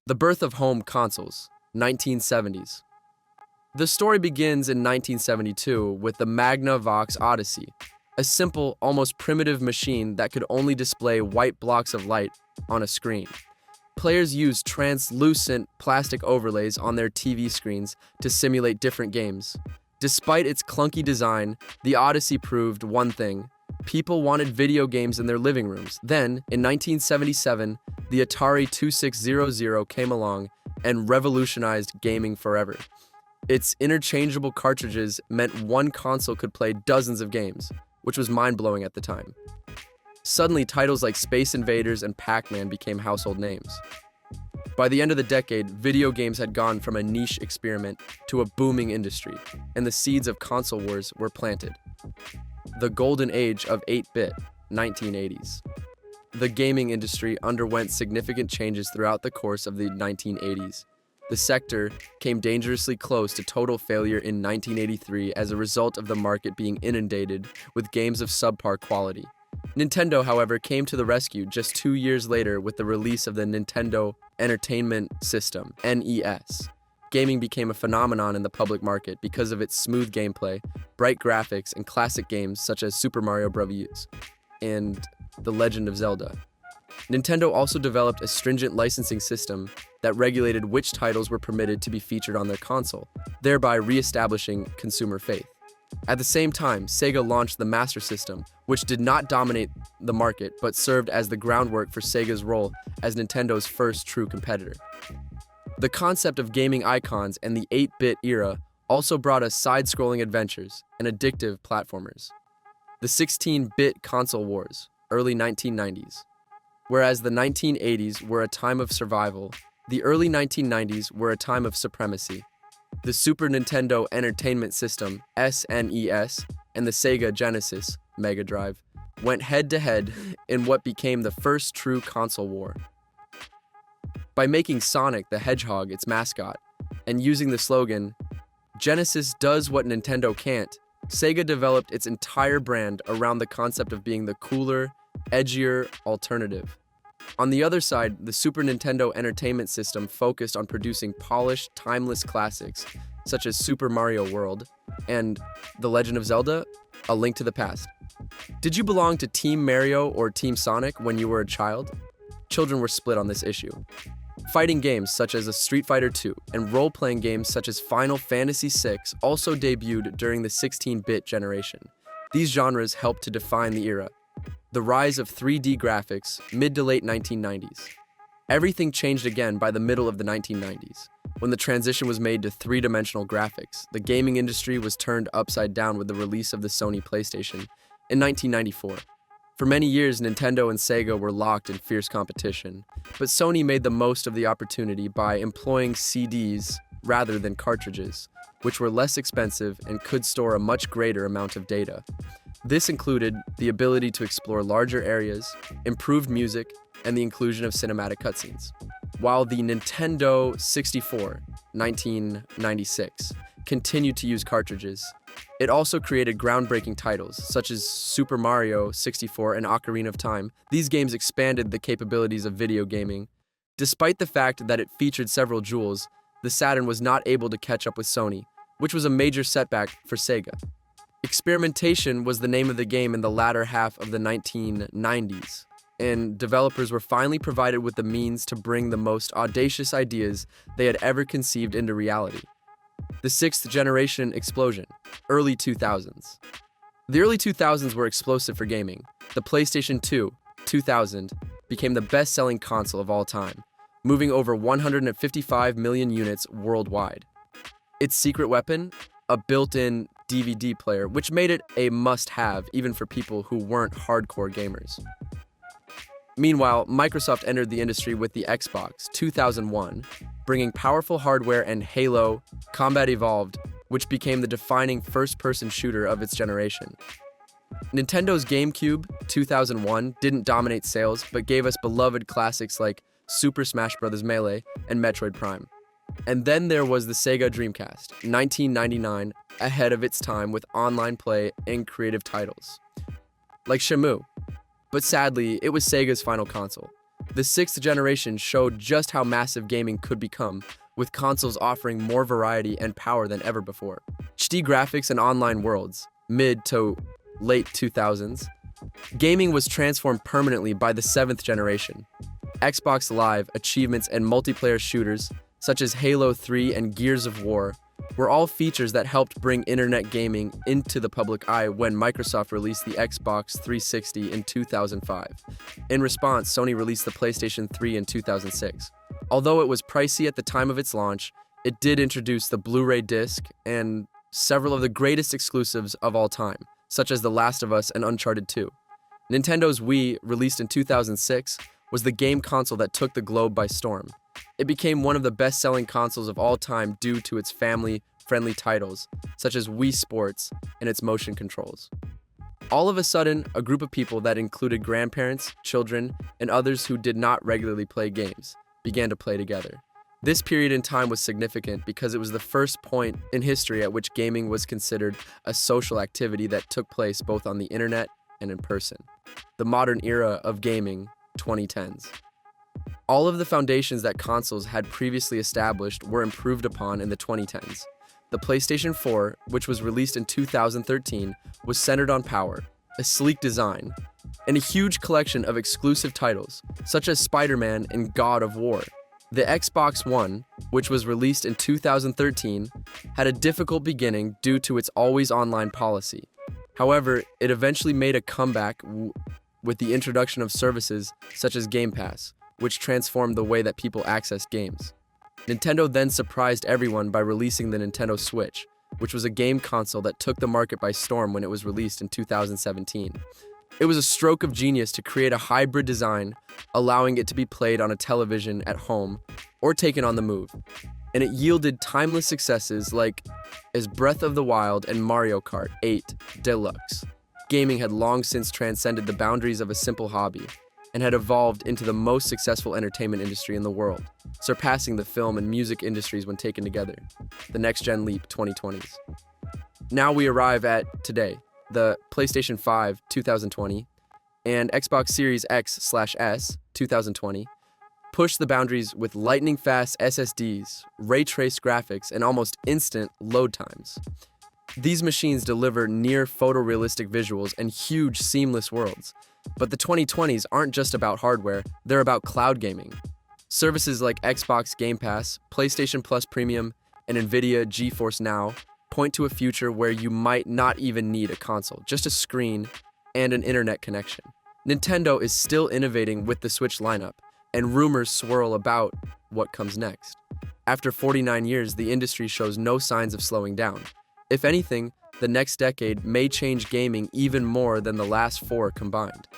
The birth of home consoles, 1970s. The story begins in 1972 with the Magnavox Odyssey, a simple, almost primitive machine that could only display white blocks of light on a screen. Players used translucent plastic overlays on their TV screens to simulate different games. Despite its clunky design, the Odyssey proved one thing: people wanted video games in their living rooms. Then, in 1977, the Atari 2600 came along and revolutionized gaming forever. Its interchangeable cartridges meant one console could play dozens of games, which was mind-blowing at the time. Suddenly, titles like Space Invaders and Pac-Man became household names. By the end of the decade, video games had gone from a niche experiment to a booming industry, and the seeds of console wars were planted. The golden age of 8-bit, 1980s. The gaming industry underwent significant changes throughout the course of the 1980s. The sector came dangerously close to total failure in 1983 as a result of the market being inundated with games of subpar quality. Nintendo, however, came to the rescue just 2 years later with the release of the Nintendo Entertainment System, NES. Gaming became a phenomenon in the public market because of its smooth gameplay, bright graphics, and classic games such as Super Mario Bros. And The Legend of Zelda. Nintendo also developed a stringent licensing system that regulated which titles were permitted to be featured on their console, thereby re-establishing consumer faith. At the same time, Sega launched the Master System, which did not dominate the market but served as the groundwork for Sega's role as Nintendo's first true competitor. The concept of gaming icons and the 8-bit era also brought us side-scrolling adventures and addictive platformers. The 16-bit console wars, early 1990s. Whereas the 1980s were a time of survival, the early 1990s were a time of supremacy. The Super Nintendo Entertainment System, SNES, and the Sega Genesis, Mega Drive, went head-to-head in what became the first true console war. By making Sonic the Hedgehog its mascot, and using the slogan, "Genesis does what Nintendo can't," Sega developed its entire brand around the concept of being the cooler, edgier alternative. On the other side, the Super Nintendo Entertainment System focused on producing polished, timeless classics, such as Super Mario World and The Legend of Zelda: A Link to the Past. Did you belong to Team Mario or Team Sonic when you were a child? Children were split on this issue. Fighting games such as Street Fighter II and role-playing games such as Final Fantasy VI also debuted during the 16-bit generation. These genres helped to define the era. The rise of 3D graphics, mid to late 1990s. Everything changed again by the middle of the 1990s. When the transition was made to three-dimensional graphics, the gaming industry was turned upside down with the release of the Sony PlayStation in 1994. For many years, Nintendo and Sega were locked in fierce competition, but Sony made the most of the opportunity by employing CDs rather than cartridges, which were less expensive and could store a much greater amount of data. This included the ability to explore larger areas, improved music, and the inclusion of cinematic cutscenes. While the Nintendo 64, 1996, continued to use cartridges, it also created groundbreaking titles, such as Super Mario 64 and Ocarina of Time. These games expanded the capabilities of video gaming. Despite the fact that it featured several jewels, the Saturn was not able to catch up with Sony, which was a major setback for Sega. Experimentation was the name of the game in the latter half of the 1990s, and developers were finally provided with the means to bring the most audacious ideas they had ever conceived into reality. The sixth generation explosion, early 2000s. The early 2000s were explosive for gaming. The PlayStation 2, 2000, became the best-selling console of all time, moving over 155 million units worldwide. Its secret weapon? A built-in DVD player, which made it a must-have even for people who weren't hardcore gamers. Meanwhile, Microsoft entered the industry with the Xbox 2001, bringing powerful hardware and Halo Combat Evolved, which became the defining first-person shooter of its generation. Nintendo's GameCube 2001 didn't dominate sales, but gave us beloved classics like Super Smash Bros. Melee and Metroid Prime. And then there was the Sega Dreamcast, 1999, ahead of its time with online play and creative titles, like Shamu. But sadly, it was Sega's final console. The sixth generation showed just how massive gaming could become, with consoles offering more variety and power than ever before. HD graphics and online worlds, mid to late 2000s, gaming was transformed permanently by the seventh generation. Xbox Live achievements and multiplayer shooters, such as Halo 3 and Gears of War, were all features that helped bring internet gaming into the public eye when Microsoft released the Xbox 360 in 2005. In response, Sony released the PlayStation 3 in 2006. Although it was pricey at the time of its launch, it did introduce the Blu-ray disc and several of the greatest exclusives of all time, such as The Last of Us and Uncharted 2. Nintendo's Wii, released in 2006, was the game console that took the globe by storm. It became one of the best-selling consoles of all time due to its family-friendly titles, such as Wii Sports and its motion controls. All of a sudden, a group of people that included grandparents, children, and others who did not regularly play games began to play together. This period in time was significant because it was the first point in history at which gaming was considered a social activity that took place both on the internet and in person. The modern era of gaming, 2010s. All of the foundations that consoles had previously established were improved upon in the 2010s. The PlayStation 4, which was released in 2013, was centered on power, a sleek design, and a huge collection of exclusive titles, such as Spider-Man and God of War. The Xbox One, which was released in 2013, had a difficult beginning due to its always online policy. However, it eventually made a comeback with the introduction of services such as Game Pass, which transformed the way that people access games. Nintendo then surprised everyone by releasing the Nintendo Switch, which was a game console that took the market by storm when it was released in 2017. It was a stroke of genius to create a hybrid design, allowing it to be played on a television at home or taken on the move. And it yielded timeless successes like as Breath of the Wild and Mario Kart 8 Deluxe. Gaming had long since transcended the boundaries of a simple hobby and had evolved into the most successful entertainment industry in the world, surpassing the film and music industries when taken together. The next-gen leap 2020s. Now we arrive at today. The PlayStation 5 2020 and Xbox Series X/S 2020 pushed the boundaries with lightning-fast SSDs, ray-traced graphics, and almost instant load times. These machines deliver near photorealistic visuals and huge seamless worlds. But the 2020s aren't just about hardware, they're about cloud gaming. Services like Xbox Game Pass, PlayStation Plus Premium, and Nvidia GeForce Now point to a future where you might not even need a console, just a screen and an internet connection. Nintendo is still innovating with the Switch lineup, and rumors swirl about what comes next. After 49 years, the industry shows no signs of slowing down. If anything, the next decade may change gaming even more than the last four combined.